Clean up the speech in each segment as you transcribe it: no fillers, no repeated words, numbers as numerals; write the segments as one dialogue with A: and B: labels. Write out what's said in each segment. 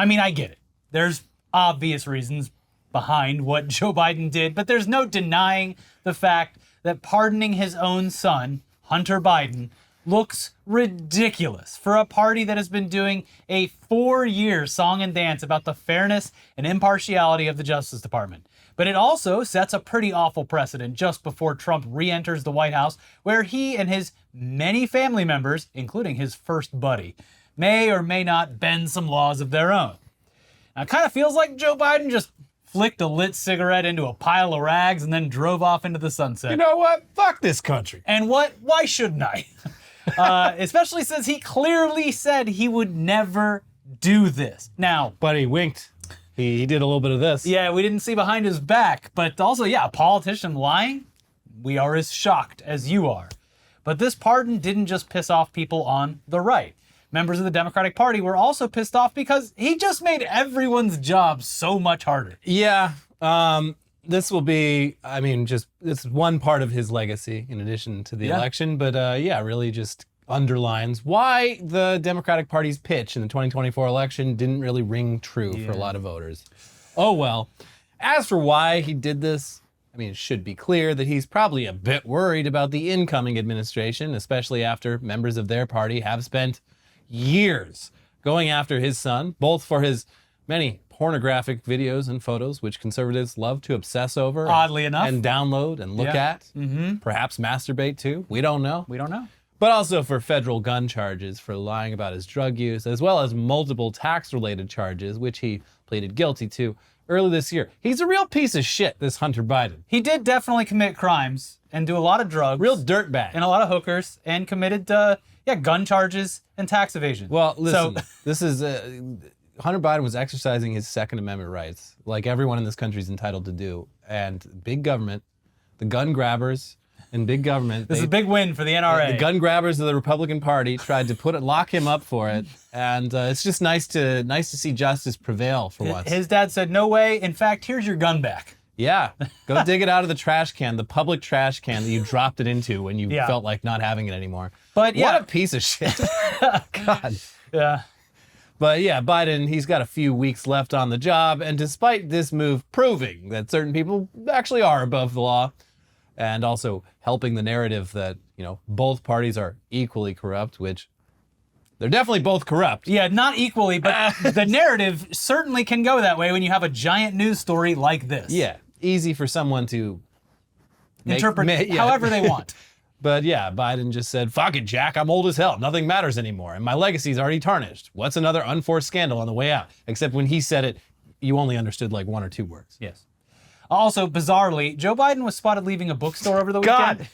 A: I mean, I get it. There's obvious reasons behind what Joe Biden did, but there's no denying the fact that pardoning his own son, Hunter Biden, looks ridiculous for a party that has been doing a 4-year song and dance about the fairness and impartiality of the Justice Department. But it also sets a pretty awful precedent just before Trump re-enters the White House, where he and his many family members, including his first buddy, may or may not bend some laws of their own. Now, it kind of feels like Joe Biden just flicked a lit cigarette into a pile of rags and then drove off into the sunset.
B: You know what? Fuck this country.
A: And what? Why shouldn't I? Especially since he clearly said he would never do this. Now,
B: But he winked. He did a little bit of this.
A: yeah, we didn't see behind his back, but also, yeah, a politician lying, we are as shocked as you are. But this pardon didn't just piss off people on the right. Members of the Democratic Party were also pissed off because he just made everyone's job so much harder.
B: Yeah. This will be, I mean, just, it's one part of his legacy in addition to the election. But really just underlines why the Democratic Party's pitch in the 2024 election didn't really ring true for a lot of voters. Oh, well. As for why he did this, I mean, it should be clear that he's probably a bit worried about the incoming administration, especially after members of their party have spent years going after his son, both for his many pornographic videos and photos, which conservatives love to obsess over.
A: Oddly enough.
B: And download and look at. Mm-hmm. Perhaps masturbate too. We don't know.
A: We don't know.
B: But also for federal gun charges for lying about his drug use, as well as multiple tax-related charges, which he pleaded guilty to early this year. He's a real piece of shit, this Hunter Biden.
A: He did definitely commit crimes and do a lot of drugs.
B: Real dirtbag.
A: And a lot of hookers, and committed, gun charges and tax evasion.
B: Well, listen, this is... Hunter Biden was exercising his Second Amendment rights, like everyone in this country is entitled to do. And big government, the gun grabbers in big government...
A: This is a big win for the NRA.
B: The gun grabbers of the Republican Party tried to lock him up for it. And it's just nice to see justice prevail for once.
A: His dad said, no way. In fact, here's your gun back.
B: Yeah. Go dig it out of the trash can, the public trash can that you dropped it into when you felt like not having it anymore.
A: But
B: what a piece of shit. God.
A: Yeah.
B: But yeah, Biden, he's got a few weeks left on the job. And despite this move proving that certain people actually are above the law, and also helping the narrative that, both parties are equally corrupt, which they're definitely both corrupt.
A: Yeah, not equally, but the narrative certainly can go that way when you have a giant news story like this.
B: Yeah, easy for someone to
A: interpret however they want.
B: But yeah, Biden just said, fuck it, Jack, I'm old as hell. Nothing matters anymore. And my legacy's already tarnished. What's another unforced scandal on the way out? Except when he said it, you only understood like 1 or 2 words.
A: Yes. Also, bizarrely, Joe Biden was spotted leaving a bookstore over the weekend.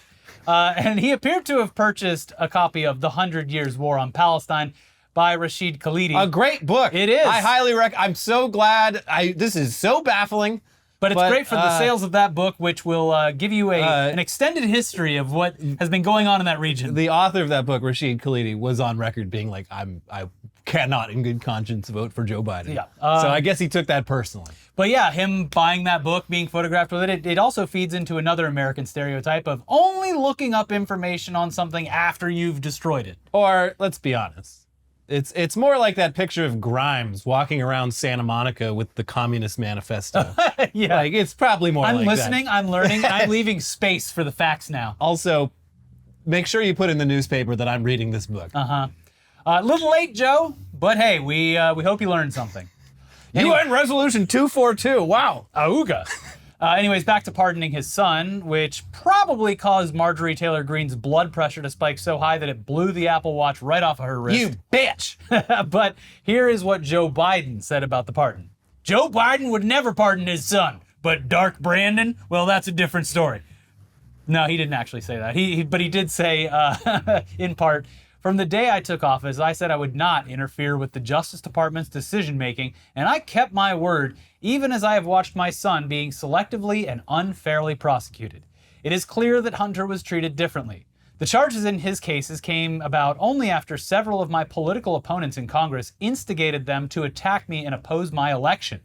A: And he appeared to have purchased a copy of The 100 Years' War on Palestine by Rashid Khalidi.
B: A great book.
A: It is.
B: I highly recommend. I'm so glad. This is so baffling.
A: But it's great for the sales of that book, which will give you an extended history of what has been going on in that region.
B: The author of that book, Rashid Khalidi, was on record being like, I cannot in good conscience vote for Joe Biden.
A: Yeah.
B: So I guess he took that personally.
A: But yeah, him buying that book, being photographed with it also feeds into another American stereotype of only looking up information on something after you've destroyed it.
B: Or, let's be honest, it's more like that picture of Grimes walking around Santa Monica with the Communist Manifesto.
A: Yeah.
B: Like, it's probably more like that.
A: I'm listening, I'm learning, I'm leaving space for the facts now.
B: Also, make sure you put in the newspaper that I'm reading this book.
A: A little late, Joe, but hey, we hope you learned something.
B: UN Resolution 242, wow.
A: Auga. Anyways, back to pardoning his son, which probably caused Marjorie Taylor Greene's blood pressure to spike so high that it blew the Apple Watch right off of her wrist.
B: You bitch!
A: But here is what Joe Biden said about the pardon. Joe Biden would never pardon his son, but Dark Brandon, well, that's a different story. No, he didn't actually say that. But he did say, in part, from the day I took office, I said I would not interfere with the Justice Department's decision-making, and I kept my word, even as I have watched my son being selectively and unfairly prosecuted. It is clear that Hunter was treated differently. The charges in his cases came about only after several of my political opponents in Congress instigated them to attack me and oppose my election.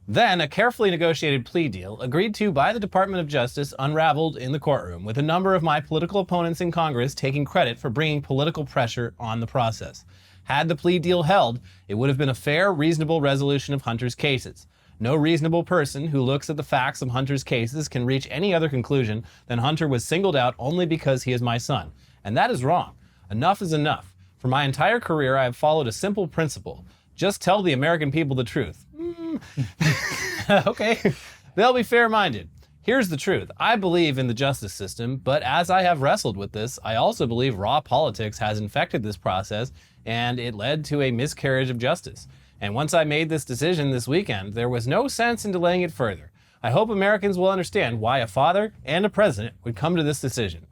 B: Then, a carefully negotiated plea deal, agreed to by the Department of Justice, unraveled in the courtroom, with a number of my political opponents in Congress taking credit for bringing political pressure on the process. Had the plea deal held, it would have been a fair, reasonable resolution of Hunter's cases. No reasonable person who looks at the facts of Hunter's cases can reach any other conclusion than Hunter was singled out only because he is my son. And that is wrong. Enough is enough. For my entire career, I have followed a simple principle. Just tell the American people the truth.
A: Okay.
B: They'll be fair-minded. Here's the truth. I believe in the justice system, but as I have wrestled with this, I also believe raw politics has infected this process, and it led to a miscarriage of justice. And once I made this decision this weekend, there was no sense in delaying it further. I hope Americans will understand why a father and a president would come to this decision.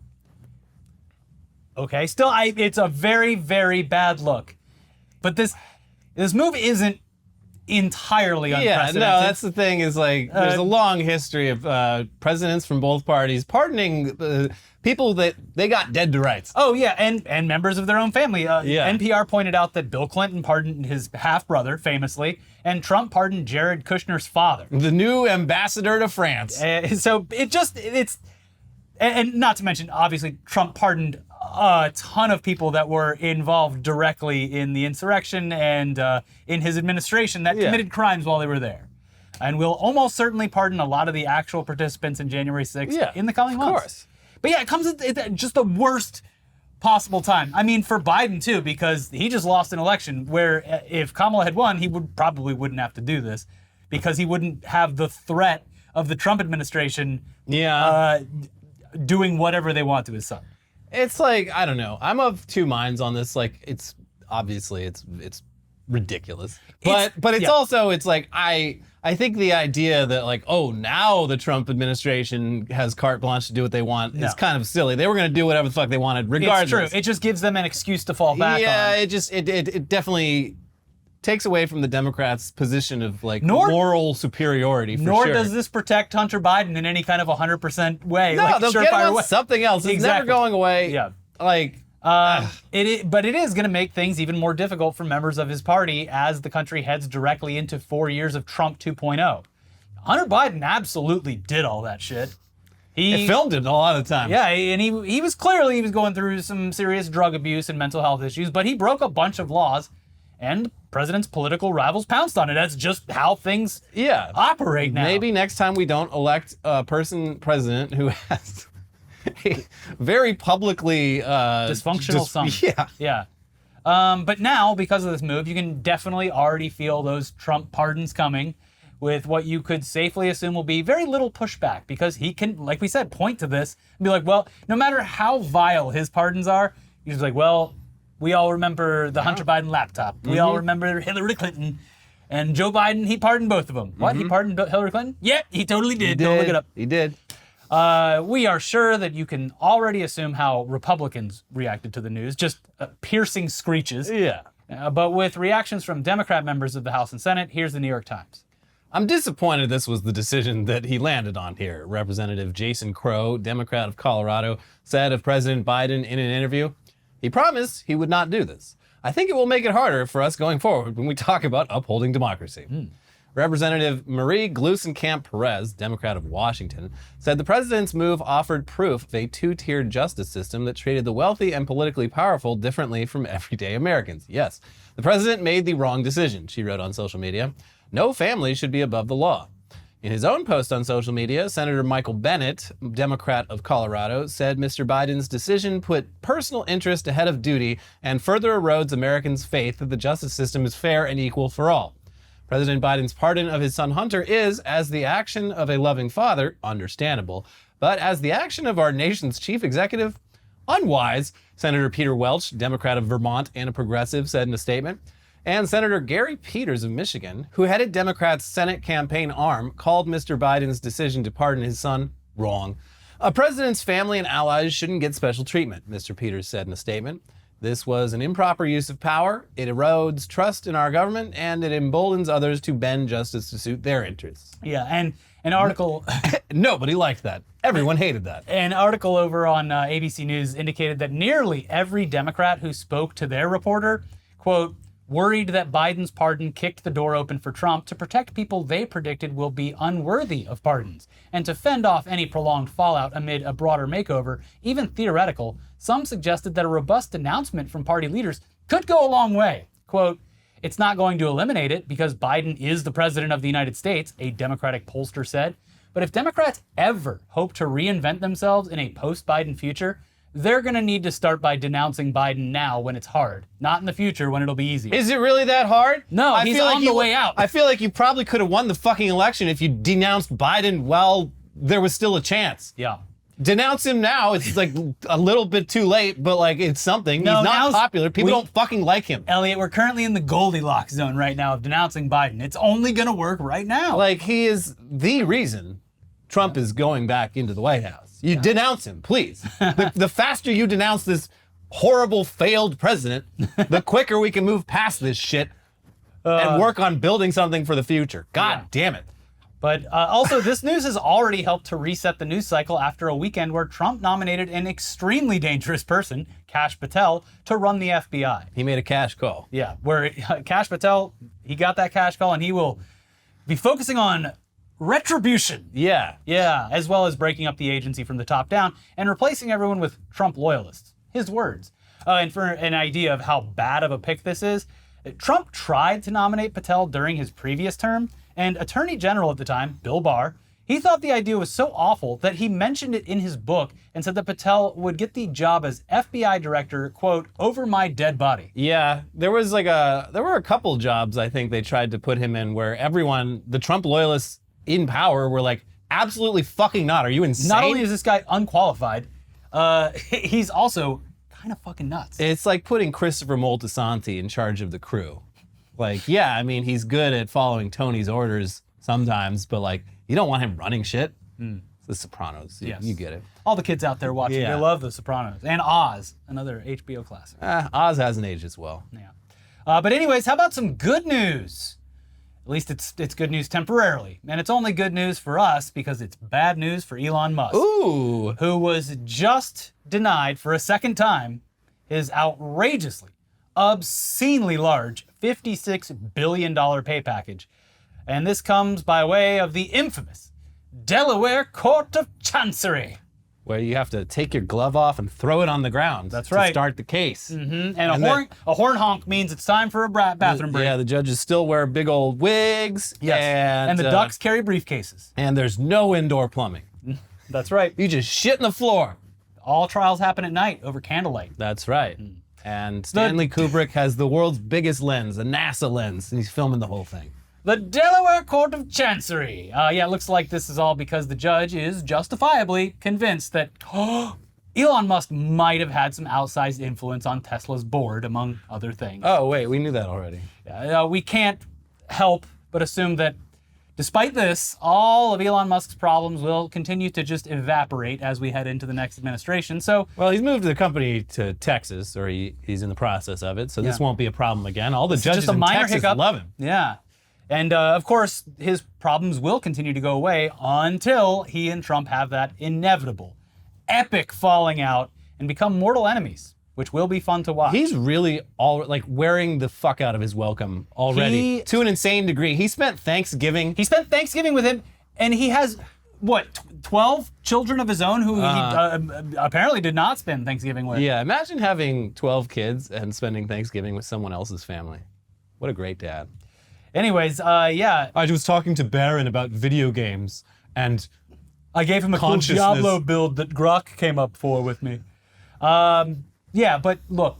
A: Okay, still, it's a very, very bad look. But this move isn't entirely unprecedented.
B: Yeah, no, that's the thing is like, there's a long history of presidents from both parties pardoning people that they got dead to rights.
A: Oh, yeah, and members of their own family. NPR pointed out that Bill Clinton pardoned his half-brother, famously, and Trump pardoned Jared Kushner's father.
B: The new ambassador to France.
A: So and not to mention, obviously, Trump pardoned a ton of people that were involved directly in the insurrection and in his administration that committed crimes while they were there. And will almost certainly pardon a lot of the actual participants in January 6th in the coming months. Of course. But yeah, it comes at just the worst possible time. I mean, for Biden too, because he just lost an election where if Kamala had won, he probably wouldn't have to do this because he wouldn't have the threat of the Trump administration doing whatever they want to his son.
B: It's like, I don't know. I'm of two minds on this. Like, it's obviously it's ridiculous. But it's also, it's like, I think the idea that like, oh, now the Trump administration has carte blanche to do what they want is kind of silly. They were going to do whatever the fuck they wanted regardless.
A: It's true. It just gives them an excuse to fall back on.
B: Yeah, it definitely takes away from the Democrats' position of like moral superiority for
A: nor
B: sure.
A: does this protect Hunter Biden in any kind of 100% way.
B: No,
A: like,
B: they'll get him on something else. It's never going away.
A: Yeah.
B: Like...
A: but it is going to make things even more difficult for members of his party as the country heads directly into 4 years of Trump 2.0. Hunter Biden absolutely did all that shit.
B: He filmed it a lot of the time.
A: Yeah, and he was going through some serious drug abuse and mental health issues, but he broke a bunch of laws, and the president's political rivals pounced on it. That's just how things operate now.
B: Maybe next time we don't elect a president who has... very publicly
A: dysfunctional son.
B: Yeah.
A: But now, because of this move, you can definitely already feel those Trump pardons coming with what you could safely assume will be very little pushback because he can, like we said, point to this and be like, well, no matter how vile his pardons are, he's like, well, we all remember the Hunter Biden laptop. We all remember Hillary Clinton. And Joe Biden, he pardoned both of them. What? He pardoned Hillary Clinton? Yeah, he totally did. Don't look it up.
B: He did.
A: We are sure that you can already assume how Republicans reacted to the news, just piercing screeches.
B: Yeah.
A: But with reactions from Democrat members of the House and Senate, here's the New York Times.
B: I'm disappointed this was the decision that he landed on here. Representative Jason Crow, Democrat of Colorado, said of President Biden in an interview, he promised he would not do this. I think it will make it harder for us going forward when we talk about upholding democracy. Representative Marie Gluesenkamp-Perez, Democrat of Washington, said the president's move offered proof of a two-tiered justice system that treated the wealthy and politically powerful differently from everyday Americans. Yes, the president made the wrong decision, she wrote on social media. No family should be above the law. In his own post on social media, Senator Michael Bennet, Democrat of Colorado, said Mr. Biden's decision put personal interest ahead of duty and further erodes Americans' faith that the justice system is fair and equal for all. President Biden's pardon of his son Hunter is, as the action of a loving father, understandable, but as the action of our nation's chief executive, unwise, Senator Peter Welch, Democrat of Vermont and a progressive, said in a statement. And Senator Gary Peters of Michigan, who headed Democrats' Senate campaign arm, called Mr. Biden's decision to pardon his son wrong. A president's family and allies shouldn't get special treatment, Mr. Peters said in a statement. This was an improper use of power. It erodes trust in our government, and it emboldens others to bend justice to suit their interests.
A: Yeah, and an article...
B: Nobody liked that. Everyone hated that.
A: An article over on ABC News indicated that nearly every Democrat who spoke to their reporter, quote, worried that Biden's pardon kicked the door open for Trump to protect people they predicted will be unworthy of pardons. And to fend off any prolonged fallout amid a broader makeover, even theoretical, some suggested that a robust denouncement from party leaders could go a long way. Quote, "It's not going to eliminate it because Biden is the president of the United States," a Democratic pollster said. "But if Democrats ever hope to reinvent themselves in a post-Biden future, they're going to need to start by denouncing Biden now when it's hard, not in the future when it'll be easy."
B: Is it really that hard?
A: No,
B: I
A: he's
B: feel like
A: on the way out.
B: I feel like you probably could have won the fucking election if you denounced Biden while there was still a chance.
A: Yeah.
B: Denounce him now. It's like a little bit too late, but like it's something.
A: No,
B: He's not
A: now's-
B: popular. People don't fucking like him.
A: Elliot, we're currently in the Goldilocks zone right now of denouncing Biden. It's only going to work right now.
B: Like he is the reason Trump is going back into the White House. You denounce him, please. The faster you denounce this horrible failed president, the quicker we can move past this shit and work on building something for the future. God damn it.
A: But also, this news has already helped to reset the news cycle after a weekend where Trump nominated an extremely dangerous person, Kash Patel, to run the FBI.
B: He made a cash call.
A: Yeah, where Kash Patel, he got that cash call and he will be focusing on retribution.
B: Yeah.
A: Yeah, as well as breaking up the agency from the top down and replacing everyone with Trump loyalists. His words. And for an idea of how bad of a pick this is, Trump tried to nominate Patel during his previous term, and Attorney General at the time, Bill Barr, he thought the idea was so awful that he mentioned it in his book and said that Patel would get the job as FBI director, quote, "over my dead body."
B: Yeah, there were a couple jobs I think they tried to put him in where everyone, the Trump loyalists in power, were like, absolutely fucking not. Are you insane?
A: Not only is this guy unqualified, he's also kind of fucking nuts.
B: It's like putting Christopher Moltisanti in charge of the crew. Like, yeah, I mean, he's good at following Tony's orders sometimes, but like, you don't want him running shit. It's The Sopranos.
A: Yes.
B: You get it.
A: All the kids out there watching,
B: Yeah.
A: they love The Sopranos. And Oz, another HBO classic.
B: Oz hasn't aged as well.
A: Yeah. But anyways, how about some good news? At least it's good news temporarily. And it's only good news for us because it's bad news for Elon Musk.
B: Ooh.
A: Who was just denied for a second time his outrageously, obscenely large $56 billion pay package. And this comes by way of the infamous Delaware Court of Chancery.
B: Where you have to take your glove off and throw it on the ground.
A: That's
B: to
A: right.
B: start the case.
A: And a horn honk means it's time for a bathroom break.
B: Yeah, the judges still wear big old wigs.
A: Yes. And the ducks carry briefcases.
B: And there's no indoor plumbing.
A: That's right.
B: You just shit in the floor.
A: All trials happen at night over candlelight.
B: That's right. And Stanley Kubrick has the world's biggest lens, a NASA lens, and he's filming the whole thing.
A: The Delaware Court of Chancery. Yeah, it looks like this is all because the judge is justifiably convinced that Elon Musk might have had some outsized influence on Tesla's board, among other things.
B: Oh, wait, we knew that already.
A: We can't help but assume that despite this, all of Elon Musk's problems will continue to just evaporate as we head into the next administration. So,
B: Well, he's moved the company to Texas, or he's in the process of it, so this
A: Yeah.
B: won't be a problem again. All the
A: is
B: judges
A: just a
B: in
A: minor
B: Texas
A: hiccup.
B: love him.
A: Yeah. And of course, his problems will continue to go away until he and Trump have that inevitable, epic falling out and become mortal enemies, which will be fun to watch.
B: He's really wearing the fuck out of his welcome already to an insane degree. He spent Thanksgiving
A: with him, and he has, 12 children of his own who he apparently did not spend Thanksgiving with.
B: Yeah, imagine having 12 kids and spending Thanksgiving with someone else's family. What a great dad.
A: Anyways, yeah.
B: I was talking to Barron about video games, and
A: I gave him a cool
B: Consciousness.
A: Diablo build that Grok came up for with me. Yeah, but look,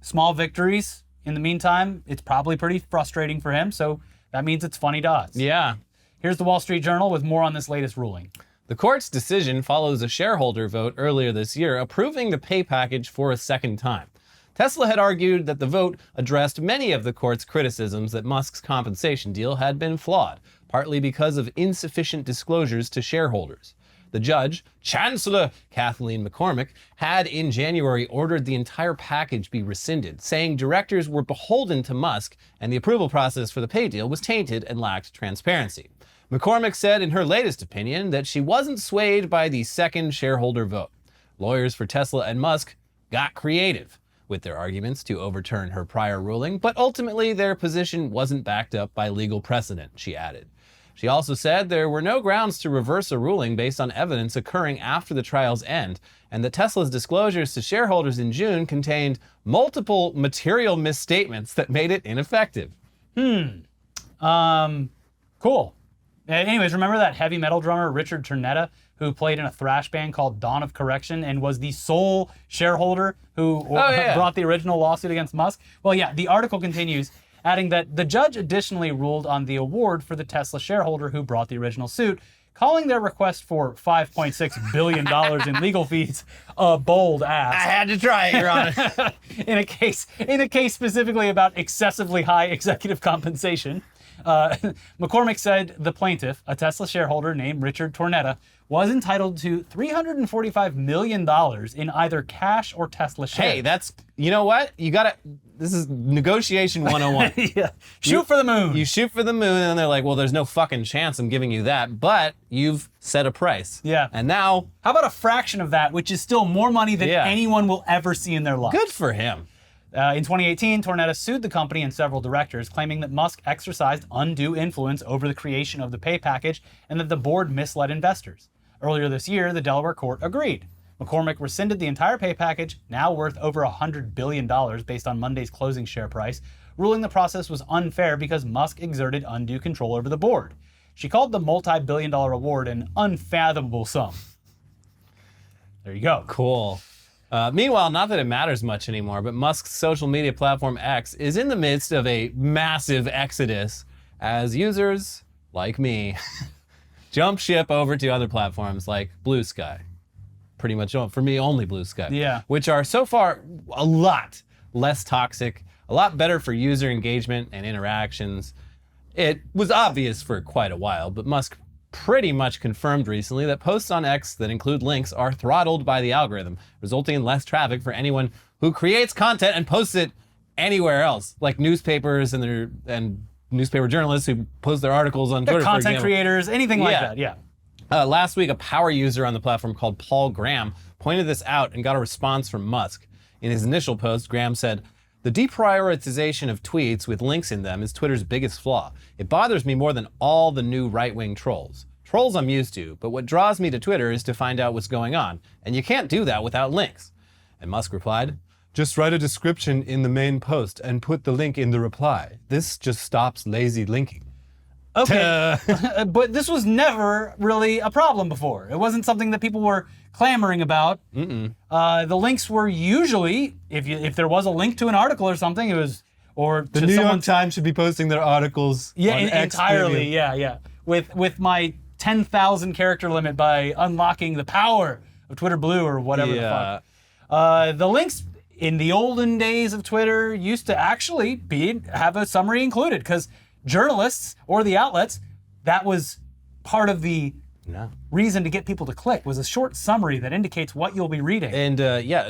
A: small victories. In the meantime, it's probably pretty frustrating for him, so that means it's funny to us.
B: yeah.
A: Here's the Wall Street Journal with more on this latest ruling.
B: The court's decision follows a shareholder vote earlier this year approving the pay package for a second time. Tesla had argued that the vote addressed many of the court's criticisms that Musk's compensation deal had been flawed, partly because of insufficient disclosures to shareholders. The judge, Chancellor Kathleen McCormick, had in January ordered the entire package be rescinded, saying directors were beholden to Musk and the approval process for the pay deal was tainted and lacked transparency. McCormick said in her latest opinion that she wasn't swayed by the second shareholder vote. Lawyers for Tesla and Musk got creative with their arguments to overturn her prior ruling, but ultimately their position wasn't backed up by legal precedent, she added. She also said there were no grounds to reverse a ruling based on evidence occurring after the trial's end, and that Tesla's disclosures to shareholders in June contained multiple material misstatements that made it ineffective.
A: Cool. Anyways, remember that heavy metal drummer Richard Turnetta, who played in a thrash band called Dawn of Correction and was the sole shareholder who brought the original lawsuit against Musk? Well, yeah, the article continues, adding that the judge additionally ruled on the award for the Tesla shareholder who brought the original suit, calling their request for $5.6 billion in legal fees a bold ask.
B: I had to try it, Your Honor.
A: in a case specifically about excessively high executive compensation. McCormick said the plaintiff, a Tesla shareholder named Richard Turnetta, was entitled to $345 million in either cash or Tesla shares.
B: Hey, that's, you know what? This is negotiation 101.
A: Yeah. Shoot for the moon.
B: You shoot for the moon, and then they're like, well, there's no fucking chance I'm giving you that, but you've set a price.
A: Yeah.
B: And now...
A: How about a fraction of that, which is still more money than anyone will ever see in their life?
B: Good for him.
A: In 2018, Turnetta sued the company and several directors, claiming that Musk exercised undue influence over the creation of the pay package and that the board misled investors. Earlier this year, the Delaware court agreed. McCormick rescinded the entire pay package, now worth over $100 billion based on Monday's closing share price, ruling the process was unfair because Musk exerted undue control over the board. She called the multi-billion-dollar award an unfathomable sum. There you go.
B: Cool. Meanwhile, not that it matters much anymore, but Musk's social media platform X is in the midst of a massive exodus as users, like me, jump ship over to other platforms like BlueSky. Pretty much, for me, only BlueSky.
A: Yeah.
B: Which are so far a lot less toxic, a lot better for user engagement and interactions. It was obvious for quite a while, but Musk pretty much confirmed recently that posts on X that include links are throttled by the algorithm, resulting in less traffic for anyone who creates content and posts it anywhere else, like newspapers and newspaper journalists who post their articles on Twitter,
A: content
B: for example.
A: creators, anything like that, yeah.
B: Last week, a power user on the platform called Paul Graham pointed this out and got a response from Musk. In his initial post, Graham said, "The deprioritization of tweets with links in them is Twitter's biggest flaw. It bothers me more than all the new right-wing trolls. Trolls I'm used to, but what draws me to Twitter is to find out what's going on, and you can't do that without links." And Musk replied, "Just write a description in the main post and put the link in the reply. This just stops lazy linking."
A: Okay, but this was never really a problem before. It wasn't something that people were clamoring about. The links were usually, if there was a link to an article or something, it was, or
B: the New York Times should be posting their articles.
A: Yeah,
B: on X
A: entirely.
B: Premium.
A: Yeah. With my 10,000 character limit by unlocking the power of Twitter Blue or whatever the fuck. The links in the olden days of Twitter used to actually have a summary included because journalists or the outlets, that was part of the reason to get people to click, was a short summary that indicates what you'll be reading.
B: And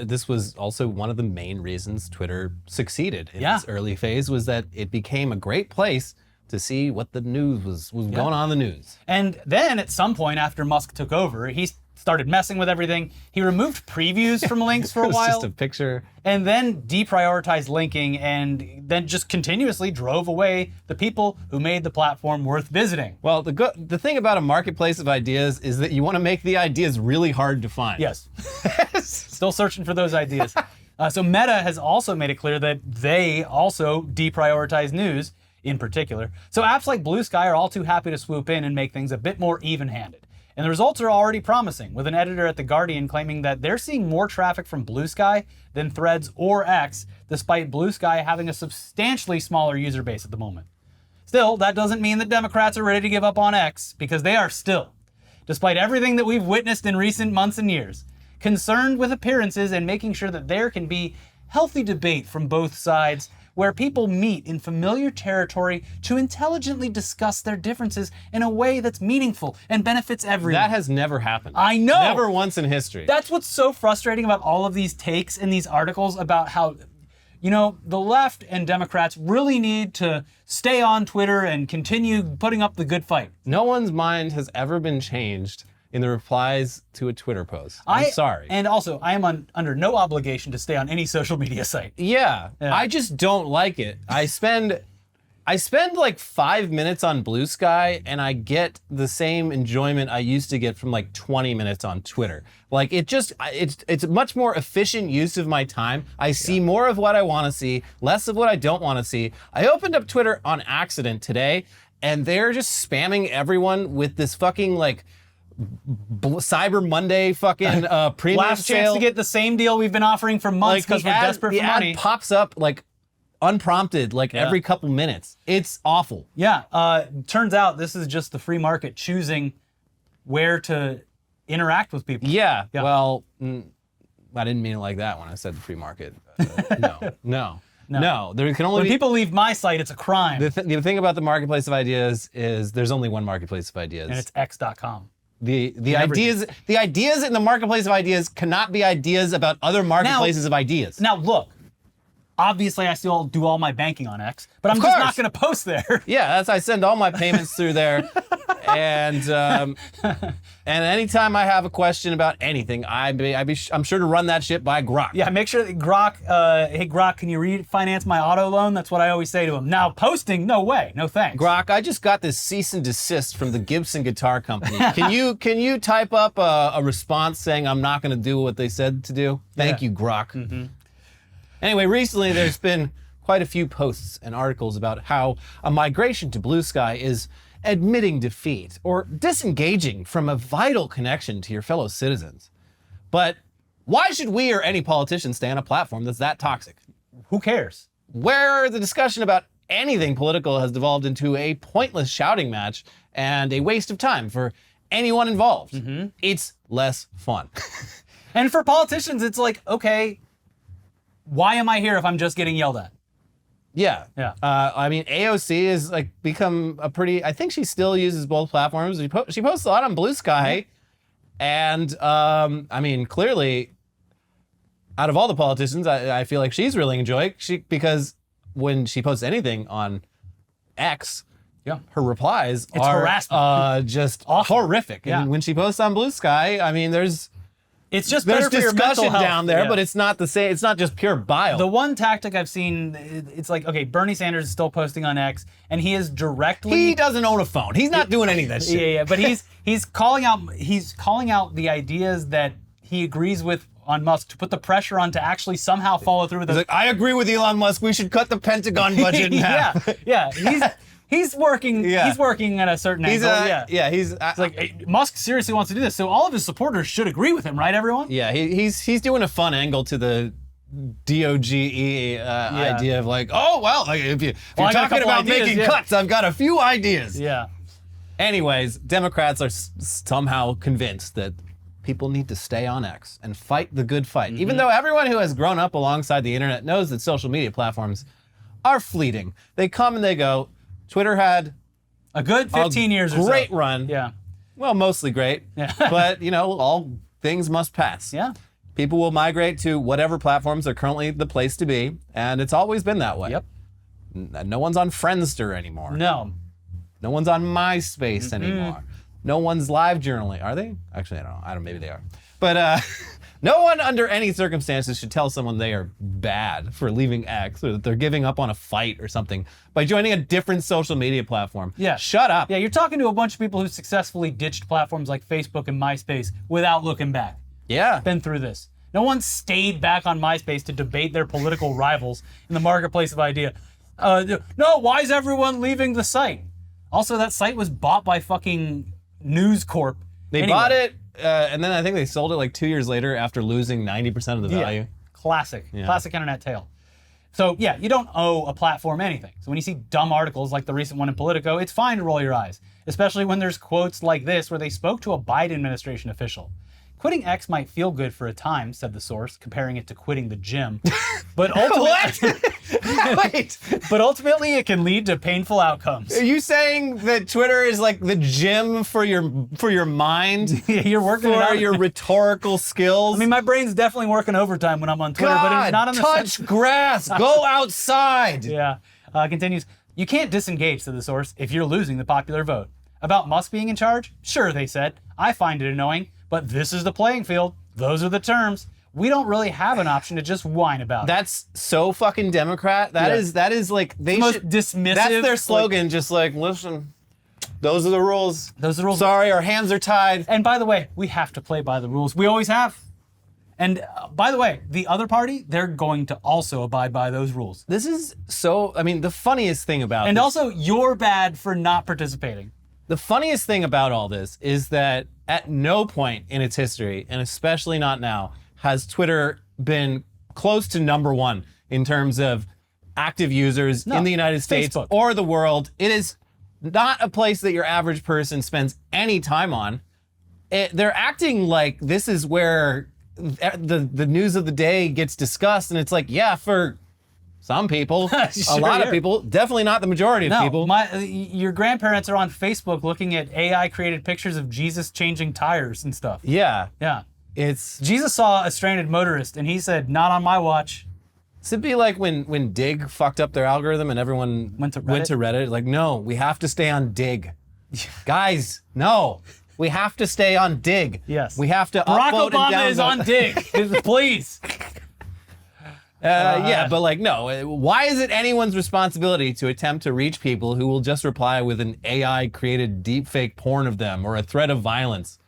B: this was also one of the main reasons Twitter succeeded in its early phase, was that it became a great place to see what the news was going on in the news.
A: And then at some point after Musk took over, he started messing with everything. He removed previews from links for a while.
B: It was just a picture.
A: And then deprioritized linking and then just continuously drove away the people who made the platform worth visiting.
B: Well, the thing about a marketplace of ideas is that you want to make the ideas really hard to find.
A: Yes. Still searching for those ideas. So Meta has also made it clear that they also deprioritize news in particular. So apps like BlueSky are all too happy to swoop in and make things a bit more even-handed. And the results are already promising, with an editor at The Guardian claiming that they're seeing more traffic from BlueSky than Threads or X, despite BlueSky having a substantially smaller user base at the moment. Still, that doesn't mean that Democrats are ready to give up on X, because they are still, despite everything that we've witnessed in recent months and years, concerned with appearances and making sure that there can be healthy debate from both sides, where people meet in familiar territory to intelligently discuss their differences in a way that's meaningful and benefits everyone.
B: That has never happened.
A: I know.
B: Never once in history.
A: That's what's so frustrating about all of these takes in these articles about how, the left and Democrats really need to stay on Twitter and continue putting up the good fight.
B: No one's mind has ever been changed in the replies to a Twitter post. I'm sorry.
A: And also, I am under no obligation to stay on any social media site.
B: Yeah, I just don't like it. I spend I spend like 5 minutes on BlueSky and I get the same enjoyment I used to get from like 20 minutes on Twitter. Like it's a much more efficient use of my time. I see more of what I want to see, less of what I don't want to see. I opened up Twitter on accident today and they're just spamming everyone with this fucking like Cyber Monday fucking premium
A: Last
B: sale.
A: chance to get the same deal we've been offering for months because we're desperate for money.
B: The ad pops up like unprompted, like every couple minutes. It's awful.
A: Yeah, turns out this is just the free market choosing where to interact with people.
B: Yeah. Well, I didn't mean it like that when I said the free market. No. There can only
A: When
B: be,
A: people leave my site, it's a crime.
B: the thing about the marketplace of ideas is there's only one marketplace of ideas.
A: And it's x.com.
B: The ideas in the marketplace of ideas cannot be ideas about other marketplaces of ideas.
A: Now look, obviously I still do all my banking on X, but I'm
B: Of
A: just
B: course.
A: not going to post there.
B: Yeah, I send all my payments through there, and anytime I have a question about anything, I'm sure to run that shit by Grok.
A: Yeah, make sure that Grok, hey Grok, can you refinance my auto loan? That's what I always say to him. Now posting, no way, no thanks.
B: Grok, I just got this cease and desist from the Gibson Guitar Company. Can you type up a response saying I'm not going to do what they said to do? Thank you, Grok. Mm-hmm. Anyway, recently there's been quite a few posts and articles about how a migration to BlueSky is admitting defeat or disengaging from a vital connection to your fellow citizens. But why should we or any politician stay on a platform that's that toxic?
A: Who cares?
B: Where the discussion about anything political has devolved into a pointless shouting match and a waste of time for anyone involved, it's less fun.
A: And for politicians, it's like, okay, why am I here if I'm just getting yelled at?
B: Yeah.
A: Yeah.
B: I mean, AOC has like become a pretty. I think she still uses both platforms. She posts a lot on BlueSky, and I mean, clearly, out of all the politicians, I feel like she's really enjoying because when she posts anything on X, her replies are
A: harassment.
B: just
A: Awful.
B: horrific.
A: Yeah.
B: And when she posts on BlueSky, I mean, there's
A: It's just better for your
B: discussion
A: mental health.
B: down there,
A: Yeah.
B: but it's not the same. It's not just pure bile.
A: The one tactic I've seen, it's like, okay, Bernie Sanders is still posting on X, and he is directly.
B: He doesn't own a phone. He's not doing any of that shit.
A: Yeah, but he's calling out the ideas that he agrees with on Musk to put the pressure on to actually somehow follow through with
B: He's
A: those.
B: like, I agree with Elon Musk. We should cut the Pentagon budget in half.
A: yeah. He's working.
B: Yeah.
A: He's working at a certain angle.
B: He's
A: It's like, hey, Musk seriously wants to do this, so all of his supporters should agree with him, right, everyone?
B: yeah, he's doing a fun angle to the DOGE idea of like, oh well, like if you're
A: I got a
B: talking
A: couple
B: about
A: ideas,
B: making
A: yeah.
B: cuts, I've got a few ideas.
A: Yeah.
B: Anyways, Democrats are somehow convinced that people need to stay on X and fight the good fight, even though everyone who has grown up alongside the internet knows that social media platforms are fleeting. They come and they go. Twitter had
A: A good 15 years or so.
B: great run.
A: Yeah.
B: Well, mostly great.
A: Yeah.
B: But, all things must pass.
A: Yeah.
B: People will migrate to whatever platforms are currently the place to be, and it's always been that way.
A: Yep.
B: No one's on Friendster anymore.
A: No.
B: No one's on MySpace anymore. No one's live journaling. Are they? Actually, I don't know. Maybe they are. But no one under any circumstances should tell someone they are bad for leaving X or that they're giving up on a fight or something by joining a different social media platform.
A: Yeah.
B: Shut up.
A: Yeah, you're talking to a bunch of people who successfully ditched platforms like Facebook and MySpace without looking back.
B: Yeah.
A: Been through this. No one stayed back on MySpace to debate their political rivals in the marketplace of idea. No, why is everyone leaving the site? Also, that site was bought by fucking News Corp.
B: They bought it, and then I think they sold it like 2 years later after losing 90% of the value.
A: Yeah. Classic internet tale. So yeah, you don't owe a platform anything. So when you see dumb articles like the recent one in Politico, it's fine to roll your eyes, especially when there's quotes like this where they spoke to a Biden administration official. Quitting X might feel good for a time, said the source, comparing it to quitting the gym. But ultimately,
B: Wait,
A: but ultimately it can lead to painful outcomes.
B: are you saying that Twitter is like the gym for your mind?
A: You're working it
B: For
A: out.
B: your rhetorical skills?
A: I mean, my brain's definitely working overtime when I'm on Twitter, but it's not on the
B: touch grass. Go outside.
A: Yeah. Continues, you can't disengage, said the source, if you're losing the popular vote. About Musk being in charge? Sure, they said. I find it annoying, but this is the playing field. Those are the terms. we don't really have an option to just whine about it.
B: That's so fucking Democrat. That is like they
A: Most
B: should.
A: dismissive.
B: That's their slogan. Just like, listen, those are the rules.
A: Those are the rules.
B: Sorry, our hands are tied.
A: And by the way, we have to play by the rules. We always have. And by the way, the other party, they're going to also abide by those rules.
B: This is so. I mean, the funniest thing about
A: And
B: this,
A: also, you're bad for not participating.
B: the funniest thing about all this is that at no point in its history, and especially not now, has Twitter been close to number one in terms of active users in the United States
A: Facebook.
B: or the world. It is not a place that your average person spends any time on. They're acting like this is where the news of the day gets discussed, and it's like, yeah, for some people, a lot of people, definitely not the majority of people.
A: Your grandparents are on Facebook looking at AI-created pictures of Jesus changing tires and stuff.
B: Yeah,
A: Yeah.
B: it's
A: Jesus saw a stranded motorist, and he said, not on my watch.
B: it'd be like when Dig fucked up their algorithm and everyone
A: Went to Reddit?
B: Like, no, we have to stay on Dig. Guys, no. We have to stay on Dig.
A: Yes.
B: We have to
A: Barack
B: upvote and
A: Obama
B: downvote.
A: is on Dig. Please.
B: Yeah, but like, no. Why is it anyone's responsibility to attempt to reach people who will just reply with an AI-created deepfake porn of them or a threat of violence?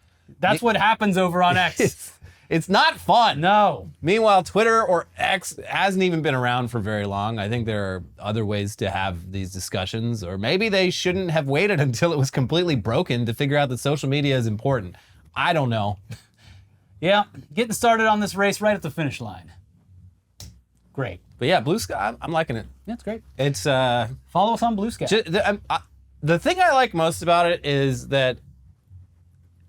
A: That's what happens over on X.
B: It's not fun.
A: No.
B: Meanwhile, Twitter or X hasn't even been around for very long. I think there are other ways to have these discussions, or maybe they shouldn't have waited until it was completely broken to figure out that social media is important. I don't know.
A: Yeah, getting started on this race right at the finish line. Great.
B: But yeah, BlueSky, I'm liking it.
A: That's great.
B: It's
A: Follow us on BlueSky.
B: the thing I like most about it is that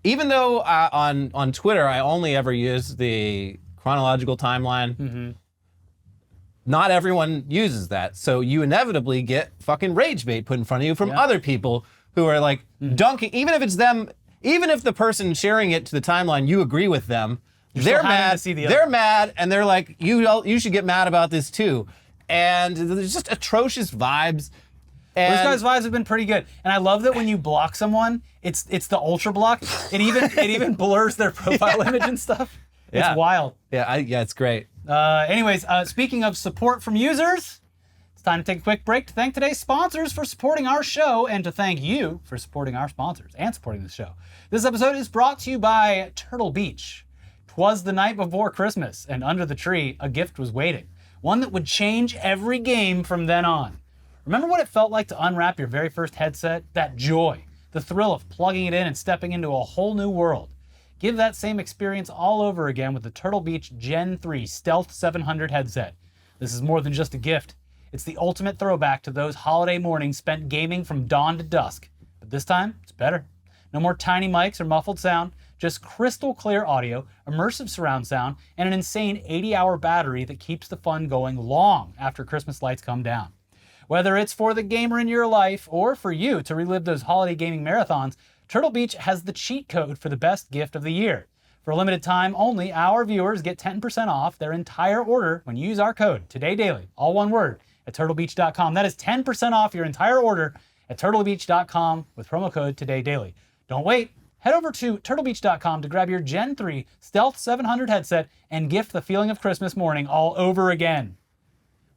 B: even though on Twitter I only ever use the chronological timeline, not everyone uses that. So you inevitably get fucking rage bait put in front of you from other people who are like dunking, even if it's them, even if the person sharing it to the timeline, you agree with them, they're mad. They're mad, and they're like, you should get mad about this too. And there's just atrocious vibes. And
A: Those guys' vibes have been pretty good, and I love that when you block someone, it's the ultra block. It even blurs their profile image and stuff. It's wild.
B: Yeah, it's great.
A: Anyways, speaking of support from users, it's time to take a quick break to thank today's sponsors for supporting our show, and to thank you for supporting our sponsors and supporting the show. This episode is brought to you by Turtle Beach. 'Twas the night before Christmas, and under the tree, a gift was waiting. One that would change every game from then on. Remember what it felt like to unwrap your very first headset? That joy, the thrill of plugging it in and stepping into a whole new world. Give that same experience all over again with the Turtle Beach Gen 3 Stealth 700 headset. This is more than just a gift. It's the ultimate throwback to those holiday mornings spent gaming from dawn to dusk. But this time, it's better. No more tiny mics or muffled sound, just crystal clear audio, immersive surround sound, and an insane 80-hour battery that keeps the fun going long after Christmas lights come down. Whether it's for the gamer in your life or for you to relive those holiday gaming marathons, Turtle Beach has the cheat code for the best gift of the year. For a limited time only, our viewers get 10% off their entire order when you use our code, TodayDaily, all one word, at turtlebeach.com. That is 10% off your entire order at turtlebeach.com with promo code TodayDaily. Don't wait. Head over to turtlebeach.com to grab your Gen 3 Stealth 700 headset and gift the feeling of Christmas morning all over again.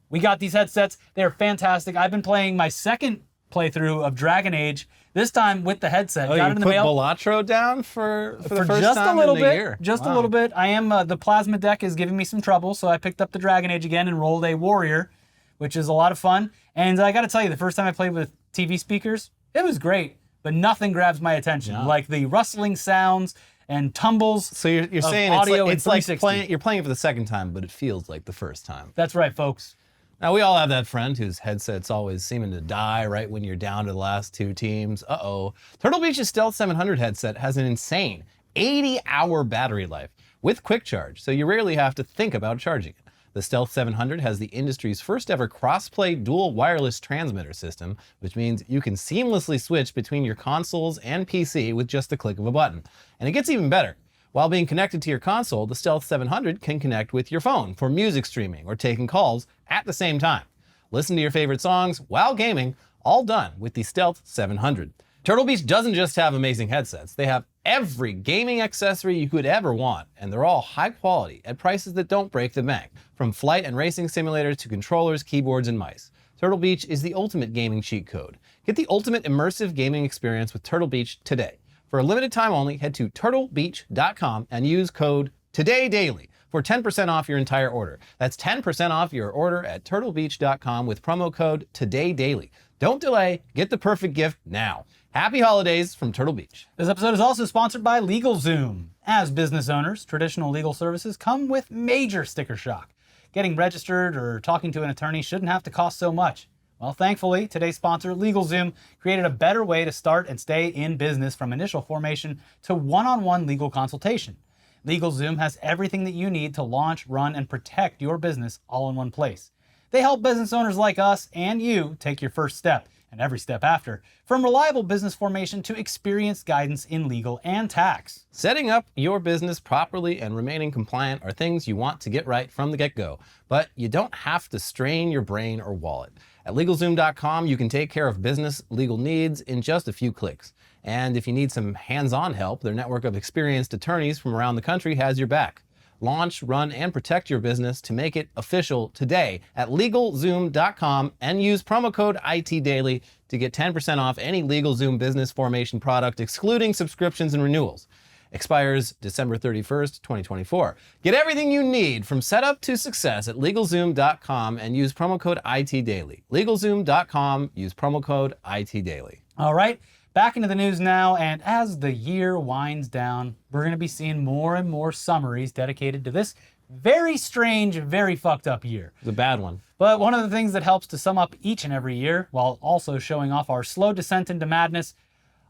A: We got these headsets. They're fantastic. I've been playing my second playthrough of Dragon Age, this time with the headset.
B: Oh,
A: got
B: you
A: it in
B: put
A: the mail.
B: Balatro down for the first
A: just
B: time
A: a little
B: in a
A: bit.
B: year.
A: Just
B: Wow.
A: a little bit. I am the plasma deck is giving me some trouble, so I picked up the Dragon Age again and rolled a warrior, which is a lot of fun. And I got to tell you, the first time I played with TV speakers, it was great, but nothing grabs my attention like the rustling sounds and tumbles.
B: So you're
A: of
B: saying
A: audio
B: it's like
A: 360.
B: you're playing it for the second time, but it feels like the first time.
A: That's right, folks.
B: Now, we all have that friend whose headset's always seeming to die right when you're down to the last two teams. Uh-oh. Turtle Beach's Stealth 700 headset has an insane 80-hour battery life with quick charge, so you rarely have to think about charging it. The Stealth 700 has the industry's first ever cross-play dual wireless transmitter system, which means you can seamlessly switch between your consoles and PC with just the click of a button. And it gets even better. While being connected to your console, the Stealth 700 can connect with your phone for music streaming or taking calls at the same time. Listen to your favorite songs while gaming, all done with the Stealth 700. Turtle Beach doesn't just have amazing headsets. They have every gaming accessory you could ever want, and they're all high quality at prices that don't break the bank, from flight and racing simulators to controllers, keyboards, and mice. Turtle Beach is the ultimate gaming cheat code. Get the ultimate immersive gaming experience with Turtle Beach today. For a limited time only, head to turtlebeach.com and use code TODAYDAILY for 10% off your entire order. That's 10% off your order at turtlebeach.com with promo code TODAYDAILY. Don't delay, get the perfect gift now. Happy holidays from Turtle Beach.
A: This episode is also sponsored by LegalZoom. As business owners, traditional legal services come with major sticker shock. Getting registered or talking to an attorney shouldn't have to cost so much. Well, thankfully, today's sponsor, LegalZoom, created a better way to start and stay in business from initial formation to one-on-one legal consultation. LegalZoom has everything that you need to launch, run, and protect your business all in one place. They help business owners like us and you take your first step, and every step after, from reliable business formation to experienced guidance in legal and tax.
B: Setting up your business properly and remaining compliant are things you want to get right from the get-go, but you don't have to strain your brain or wallet. At LegalZoom.com, you can take care of business legal needs in just a few clicks. And if you need some hands-on help, their network of experienced attorneys from around the country has your back. Launch, run, and protect your business to make it official today at LegalZoom.com and use promo code ITDaily to get 10% off any LegalZoom business formation product, excluding subscriptions and renewals. Expires December 31st, 2024. Get everything you need from setup to success at LegalZoom.com and use promo code ITDaily. LegalZoom.com, use promo code ITDaily.
A: All right. Back into the news now, and as the year winds down, we're going to be seeing more and more summaries dedicated to this very strange, very fucked up year.
B: It's a bad one.
A: But one of the things that helps to sum up each and every year, while also showing off our slow descent into madness,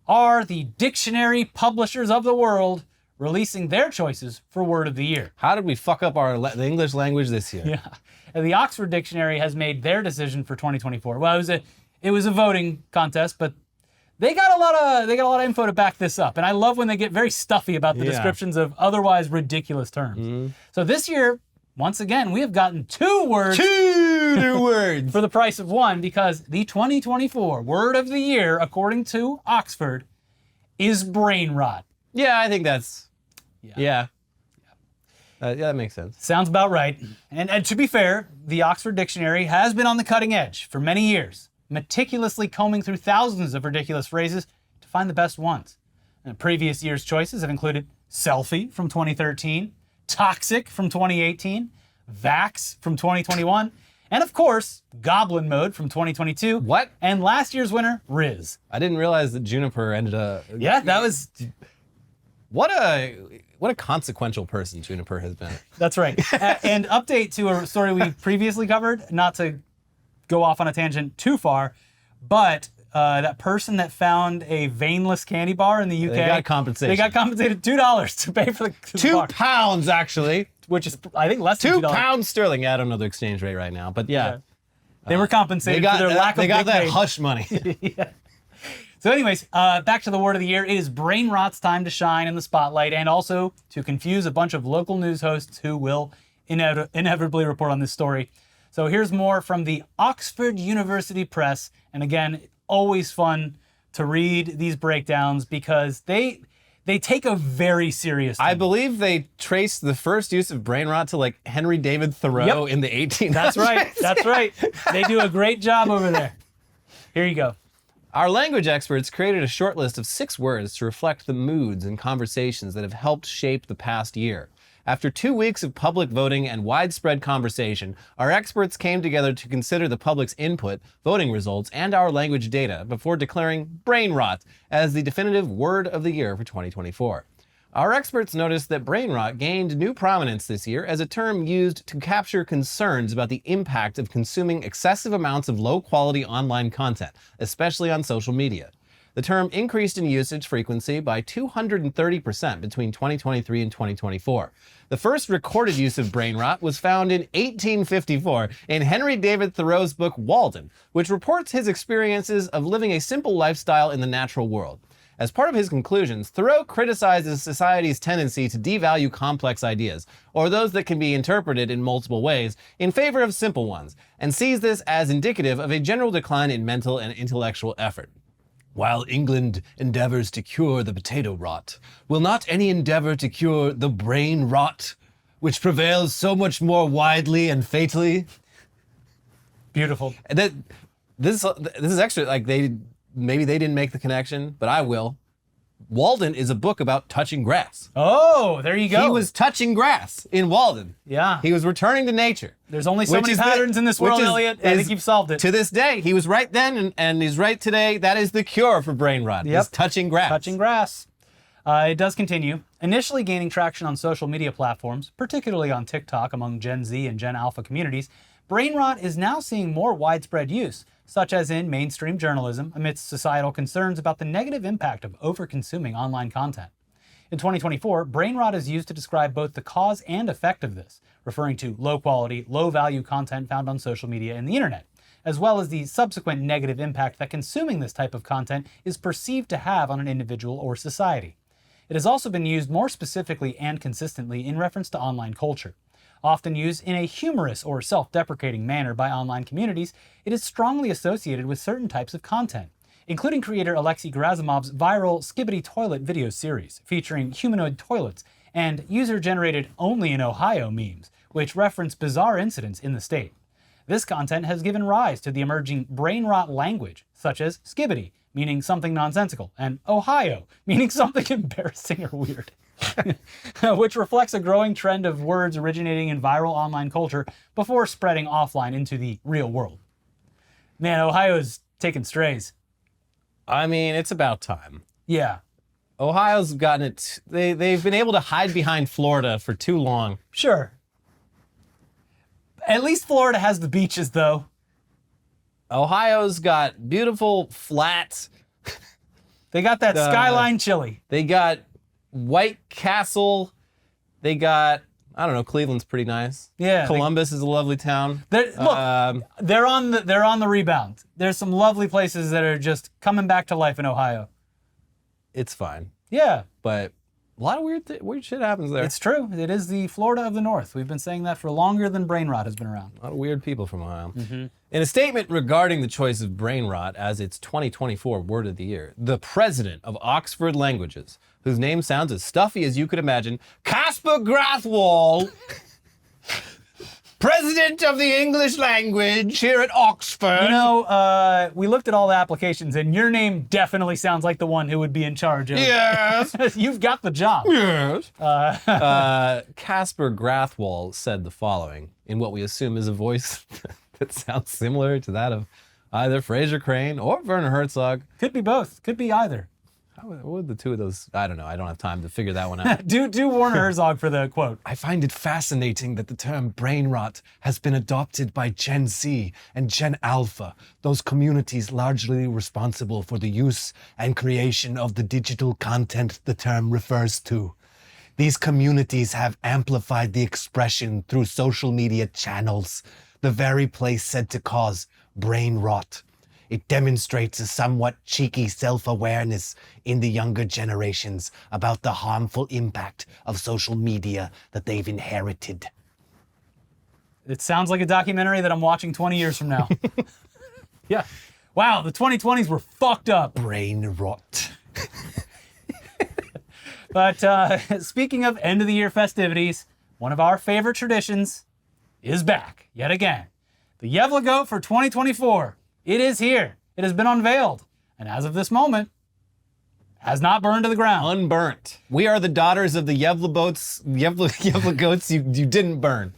A: are the dictionary publishers of the world releasing their choices for word of the year.
B: How did we fuck up the English language this year?
A: Yeah. And the Oxford Dictionary has made their decision for 2024. Well, it was a voting contest, but they got a lot of info to back this up, and I love when they get very stuffy about the descriptions of otherwise ridiculous terms. Mm-hmm. So this year, once again, we have gotten two words for the price of one, because the 2024 word of the year, according to Oxford, is brain rot.
B: Yeah, I think that's yeah, that makes sense.
A: Sounds about right. And to be fair, the Oxford Dictionary has been on the cutting edge for many years, meticulously combing through thousands of ridiculous phrases to find the best ones. And previous year's choices have included selfie from 2013, toxic from 2018, vax from 2021, and of course, goblin mode from 2022.
B: What?
A: And last year's winner, Riz.
B: I didn't realize that Juniper ended up...
A: Yeah, that was...
B: What a consequential person Juniper has been.
A: That's right. And update to a story we previously covered, not to go off on a tangent too far, but that person that found a veinless candy bar in the UK,
B: they got compensation.
A: They got compensated $2 to pay for the
B: £2 actually,
A: which is I think less than $2.
B: £2 sterling. Yeah, I don't know the exchange rate right now, but yeah.
A: They were compensated for their lack of.
B: They got that hush money.
A: Yeah. So, anyways, back to the word of the year. It is brain rot's time to shine in the spotlight, and also to confuse a bunch of local news hosts who will inevitably report on this story. So here's more from the Oxford University Press. And again, always fun to read these breakdowns because they take a very serious thing.
B: I believe they traced the first use of brain rot to like Henry David Thoreau in the 1800s.
A: That's right. That's right. They do a great job over there. Here you go.
B: Our language experts created a short list of 6 words to reflect the moods and conversations that have helped shape the past year. After 2 weeks of public voting and widespread conversation, our experts came together to consider the public's input, voting results, and our language data before declaring brain rot as the definitive word of the year for 2024. Our experts noticed that brain rot gained new prominence this year as a term used to capture concerns about the impact of consuming excessive amounts of low-quality online content, especially on social media. The term increased in usage frequency by 230% between 2023 and 2024. The first recorded use of brain rot was found in 1854 in Henry David Thoreau's book Walden, which reports his experiences of living a simple lifestyle in the natural world. As part of his conclusions, Thoreau criticizes society's tendency to devalue complex ideas, or those that can be interpreted in multiple ways, in favor of simple ones, and sees this as indicative of a general decline in mental and intellectual effort. While England endeavors to cure the potato rot, will not any endeavor to cure the brain rot, which prevails so much more widely and fatally?
A: Beautiful.
B: And this is actually like maybe they didn't make the connection, but I will. Walden is a book about touching grass.
A: Oh, there you go.
B: He was touching grass in Walden.
A: Yeah.
B: He was returning to nature.
A: There's only so many patterns in this world, Elliot. I think you've solved it.
B: To this day, he was right then and he's right today. That is the cure for brain rot.
A: Yep.
B: Is touching grass.
A: Touching grass. It does continue. Initially gaining traction on social media platforms, particularly on TikTok among Gen Z and Gen Alpha communities, brain rot is now seeing more widespread use, such as in mainstream journalism, amidst societal concerns about the negative impact of over-consuming online content. In 2024, brain rot is used to describe both the cause and effect of this, referring to low-quality, low-value content found on social media and the internet, as well as the subsequent negative impact that consuming this type of content is perceived to have on an individual or society. It has also been used more specifically and consistently in reference to online culture. Often used in a humorous or self-deprecating manner by online communities, it is strongly associated with certain types of content, including creator Alexei Gerasimov's viral Skibbity Toilet video series, featuring humanoid toilets and user-generated only in Ohio memes, which reference bizarre incidents in the state. This content has given rise to the emerging brain rot language, such as Skibbity, meaning something nonsensical, and Ohio, meaning something embarrassing or weird. Which reflects a growing trend of words originating in viral online culture before spreading offline into the real world. Man, Ohio's taking strays.
B: I mean, it's about time.
A: Yeah.
B: Ohio's gotten it. They've been able to hide behind Florida for too long.
A: Sure. At least Florida has the beaches, though.
B: Ohio's got beautiful flats.
A: They got that skyline chili.
B: They got White Castle. They got, I don't know, Cleveland's pretty nice.
A: Yeah.
B: Columbus is a lovely town.
A: They're on the rebound. There's some lovely places that are just coming back to life in Ohio.
B: It's fine.
A: Yeah.
B: But a lot of weird shit happens there.
A: It's true. It is the Florida of the North. We've been saying that for longer than brain rot has been around.
B: A lot of weird people from Ohio. Mm-hmm. In a statement regarding the choice of brain rot as its 2024 word of the year, the president of Oxford Languages, whose name sounds as stuffy as you could imagine, Casper Grathwohl, president of the English language here at Oxford.
A: You know, we looked at all the applications, and your name definitely sounds like the one who would be in charge of.
B: Yes.
A: You've got the job.
B: Yes. Casper Grathwohl said the following in what we assume is a voice that sounds similar to that of either Fraser Crane or Werner Herzog.
A: Could be both. Could be either.
B: What would the two of those? I don't know. I don't have time to figure that one out.
A: do Werner Herzog for the quote.
B: I find it fascinating that the term brain rot has been adopted by Gen Z and Gen Alpha, those communities largely responsible for the use and creation of the digital content the term refers to. These communities have amplified the expression through social media channels, the very place said to cause brain rot. It demonstrates a somewhat cheeky self-awareness in the younger generations about the harmful impact of social media that they've inherited.
A: It sounds like a documentary that I'm watching 20 years from now. Yeah. Wow, the 2020s were fucked up.
B: Brain rot.
A: But speaking of end of the year festivities, one of our favorite traditions is back yet again. The Yevla goat for 2024. It is here. It has been unveiled. And as of this moment, has not burned to the ground.
B: Unburnt. We are the daughters of the Yevla goats you didn't burn.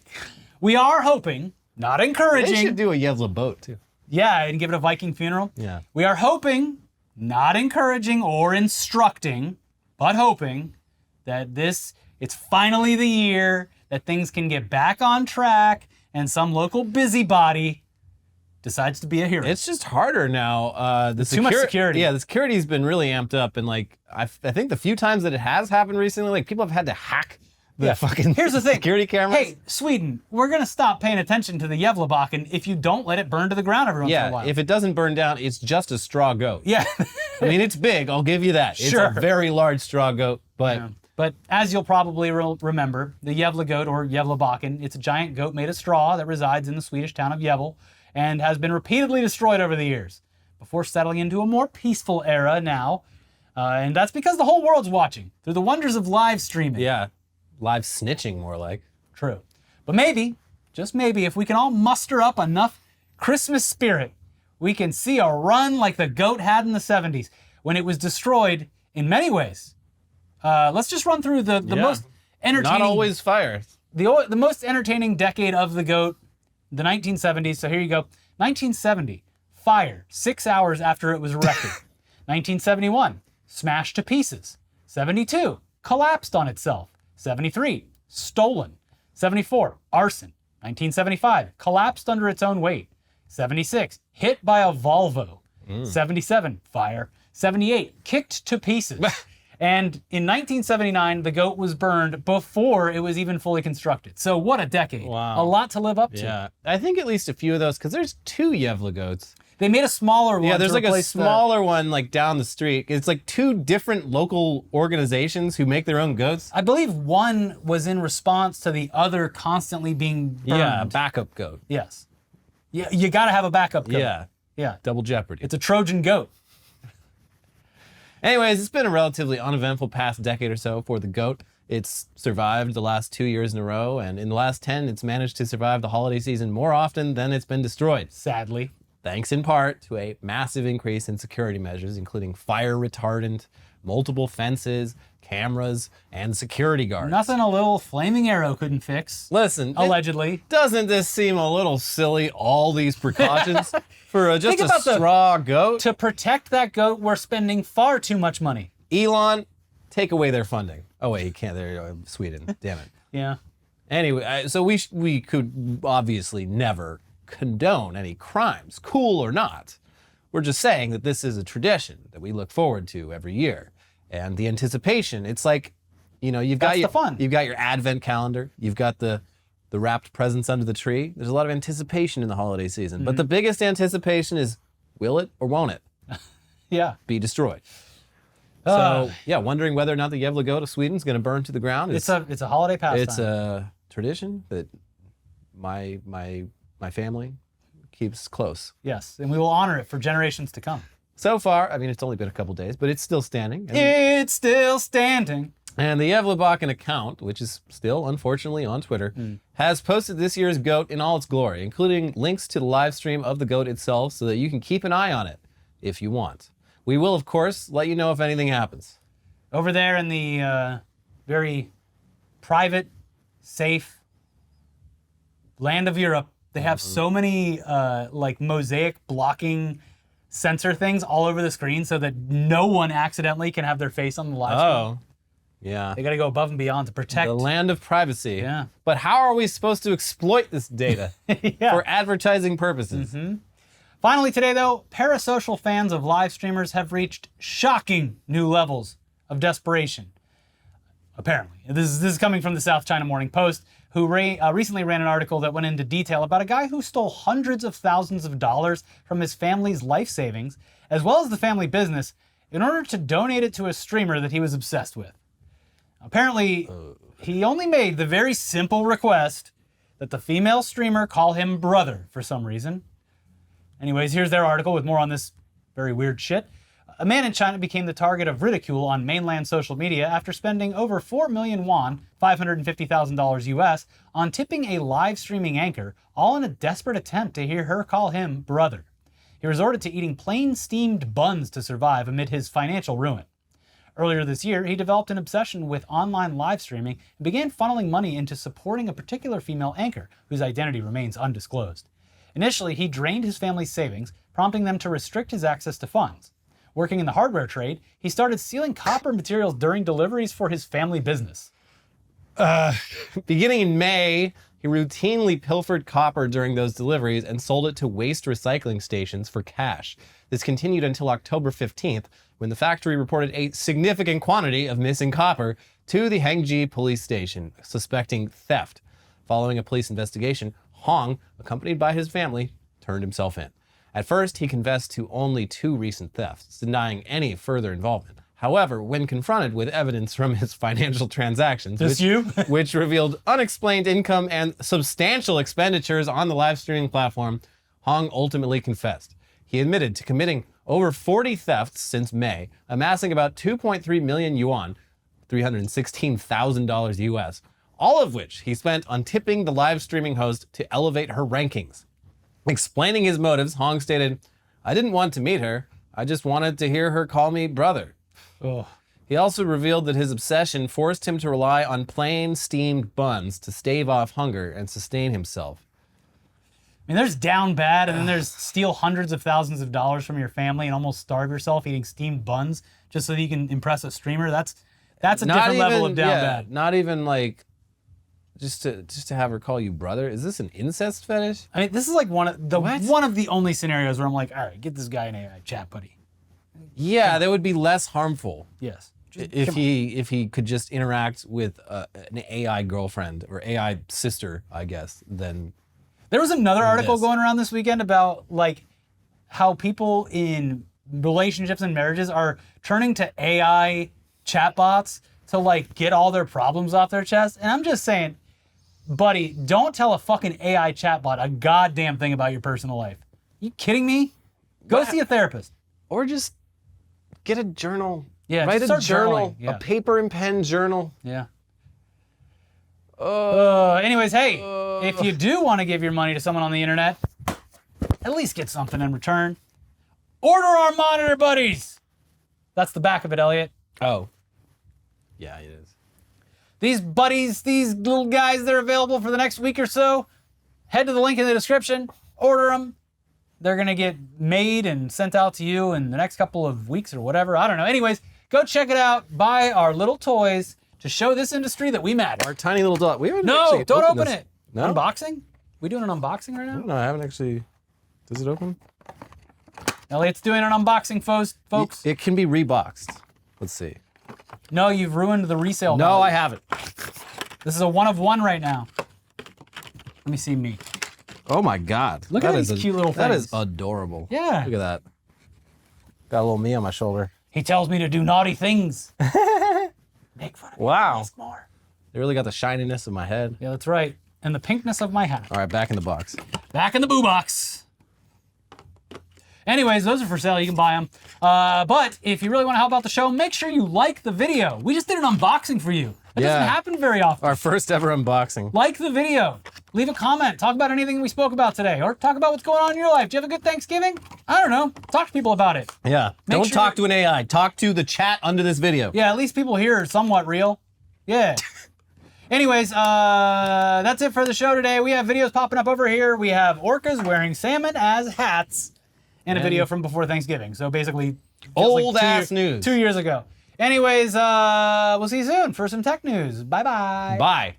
A: We are hoping, not encouraging.
B: They should do a Yevla boat too.
A: Yeah, and give it a Viking funeral.
B: Yeah.
A: We are hoping, not encouraging or instructing, but hoping that it's finally the year that things can get back on track and some local busybody decides to be a hero.
B: It's just harder now.
A: Too much security.
B: Yeah, the security's been really amped up, and like I think the few times that it has happened recently, like people have had to hack the fucking
A: Here's the thing.
B: security cameras.
A: Hey, Sweden, we're gonna stop paying attention to the Yevlabakken if you don't let it burn to the ground every once in a while.
B: If it doesn't burn down, it's just a straw goat.
A: Yeah.
B: I mean, it's big. I'll give you that.
A: Sure.
B: It's a very large straw goat, but.
A: Yeah. But as you'll probably remember, the Yevla goat, or Yevlabakken, it's a giant goat made of straw that resides in the Swedish town of Gavle and has been repeatedly destroyed over the years. before settling into a more peaceful era now. And that's because the whole world's watching through the wonders of live streaming.
B: Yeah, live snitching more like.
A: True. But maybe, just maybe, if we can all muster up enough Christmas spirit, we can see a run like the GOAT had in the 70s when it was destroyed in many ways. Let's just run through the most entertaining...
B: Not always fire.
A: The most entertaining decade of the GOAT, the 1970s. So here you go. 1970, fire 6 hours after it was erected. 1971, smashed to pieces. 72, collapsed on itself. 73, stolen. 74, arson. 1975, collapsed under its own weight. 76, hit by a Volvo. 77, fire. 78, kicked to pieces. And in 1979, the GOAT was burned before it was even fully constructed. So what a decade.
B: Wow.
A: A lot to live up to.
B: Yeah. I think at least a few of those, because there's 2 Gavle goats.
A: They made a smaller one.
B: Yeah, there's
A: to
B: like a
A: replace
B: smaller one like down the street. It's like 2 different local organizations who make their own goats.
A: I believe one was in response to the other constantly being burned.
B: Yeah, a backup goat.
A: Yes. Yeah, you gotta have a backup goat.
B: Yeah.
A: Yeah.
B: Double jeopardy.
A: It's a Trojan goat.
B: Anyways, it's been a relatively uneventful past decade or so for the GOAT. It's survived the last 2 years in a row, and in the last 10, it's managed to survive the holiday season more often than it's been destroyed.
A: Sadly.
B: Thanks in part to a massive increase in security measures, including fire retardant, multiple fences, cameras, and security guards.
A: Nothing a little flaming arrow couldn't fix.
B: Listen,
A: Allegedly.
B: doesn't this seem a little silly, all these precautions for just
A: Think
B: a
A: about
B: straw goat?
A: To protect that goat, we're spending far too much money.
B: Elon, take away their funding. Oh wait, he can't. There you go, Sweden. Damn it.
A: Yeah.
B: Anyway, so we could obviously never condone any crimes, cool or not. We're just saying that this is a tradition that we look forward to every year. And the anticipation, it's like, you know, you've got
A: the fun.
B: You've got your advent calendar, you've got the wrapped presents under the tree. There's a lot of anticipation in the holiday season. But the biggest anticipation is, will it or won't it
A: Yeah.
B: be destroyed? So yeah, wondering whether or not the Gavle goat of Sweden is going to burn to the ground.
A: It's a holiday pastime.
B: It's a tradition that my family keeps close.
A: Yes, and we will honor it for generations to come.
B: So far, I mean, it's only been a couple days, but it's still standing.
A: It's still standing.
B: And the Gavle account, which is still unfortunately on Twitter, has posted this year's goat in all its glory, including links to the live stream of the goat itself so that you can keep an eye on it if you want. We will, of course, let you know if anything happens.
A: Over there in the very private, safe land of Europe, they have so many like mosaic blocking sensor things all over the screen so that no one accidentally can have their face on the live stream.
B: Oh, yeah.
A: They got to go above and beyond to protect.
B: The land of privacy.
A: Yeah.
B: But how are we supposed to exploit this data for advertising purposes?
A: Finally today, though, parasocial fans of live streamers have reached shocking new levels of desperation. Apparently. This is coming from the South China Morning Post, who recently ran an article that went into detail about a guy who stole hundreds of thousands of dollars from his family's life savings, as well as the family business, in order to donate it to a streamer that he was obsessed with. Apparently, he only made the very simple request that the female streamer call him brother for some reason. Anyways, here's their article with more on this very weird shit. A man in China became the target of ridicule on mainland social media after spending over 4 million won, $550,000 US, on tipping a live streaming anchor, all in a desperate attempt to hear her call him brother. He resorted to eating plain steamed buns to survive amid his financial ruin. Earlier this year, he developed an obsession with online live streaming and began funneling money into supporting a particular female anchor, whose identity remains undisclosed. Initially, he drained his family's savings, prompting them to restrict his access to funds. Working in the hardware trade, he started stealing copper materials during deliveries for his family business.
B: Beginning in May, he routinely pilfered copper during those deliveries and sold it to waste recycling stations for cash. This continued until October 15th, when the factory reported a significant quantity of missing copper to the Hengji police station, suspecting theft. Following a police investigation, Hong, accompanied by his family, turned himself in. At first, he confessed to only 2 recent thefts, denying any further involvement. However, when confronted with evidence from his financial transactions, which revealed unexplained income and substantial expenditures on the live streaming platform, Hong ultimately confessed. he admitted to committing over 40 thefts since May, amassing about 2.3 million yuan, $316,000 US, all of which he spent on tipping the live streaming host to elevate her rankings. Explaining his motives, Hong stated, "I didn't want to meet her. I just wanted to hear her call me brother."
A: Ugh.
B: He also revealed that his obsession forced him to rely on plain steamed buns to stave off hunger and sustain himself.
A: I mean, there's down bad, and then there's steal hundreds of thousands of dollars from your family and almost starve yourself eating steamed buns just so that you can impress a streamer. That's a different level of down bad.
B: Not even like just to have her call you brother. Is this an incest fetish?
A: I mean, this is like one of the only scenarios where I'm like, all right, get this guy an AI chat buddy.
B: Yeah, that would be less harmful.
A: Yes.
B: If he could just interact with an AI girlfriend or AI sister, I guess, then.
A: There was another article going around this weekend about like how people in relationships and marriages are turning to AI chatbots to like get all their problems off their chest. And I'm just saying, buddy, don't tell a fucking AI chatbot a goddamn thing about your personal life. You kidding me? Go see a therapist.
B: Or just get a journal.
A: Yeah,
B: write a journal,
A: yeah.
B: a paper and pen journal.
A: Yeah. Anyways, hey, if you do want to give your money to someone on the internet, at least get something in return. Order our monitor buddies. That's the back of it, Elliot.
B: Oh. Yeah, it is.
A: These buddies, these little guys, they're available for the next week or so. Head to the link in the description. Order them. They're going to get made and sent out to you in the next couple of weeks or whatever. I don't know. Anyways, go check it out. Buy our little toys to show this industry that we matter.
B: Our tiny little dot. We haven't
A: No, don't open it.
B: No?
A: Unboxing? We doing an unboxing right now?
B: No, I haven't actually. Does it open?
A: Elliot's doing an unboxing, folks.
B: It can be reboxed. Let's see.
A: No, you've ruined the resale
B: No,
A: value.
B: I haven't.
A: This is a one of one right now. Let me see me.
B: Oh my God.
A: Look at these cute little
B: That
A: things.
B: is adorable.
A: Yeah.
B: Look at that. Got a little me on my shoulder.
A: He tells me to do naughty things. Make fun of me.
B: Wow.
A: Ask more.
B: They really got the shininess of my head.
A: Yeah, that's right. And the pinkness of my hat.
B: All right, back in the box.
A: Back in the boo box. Anyways, those are for sale. You can buy them. But if you really want to help out the show, make sure you like the video. We just did an unboxing for you. That doesn't happen very often.
B: Our first ever unboxing.
A: Like the video. Leave a comment. Talk about anything we spoke about today. Or talk about what's going on in your life. Do you have a good Thanksgiving? I don't know. Talk to people about it.
B: Yeah. Don't talk to an AI. Talk to the chat under this video.
A: Yeah, at least people here are somewhat real. Yeah. Anyways, that's it for the show today. We have videos popping up over here. We have orcas wearing salmon as hats. And a video from before Thanksgiving. So basically,
B: old ass news.
A: 2 years ago. Anyways, we'll see you soon for some tech news. Bye-bye.
B: Bye.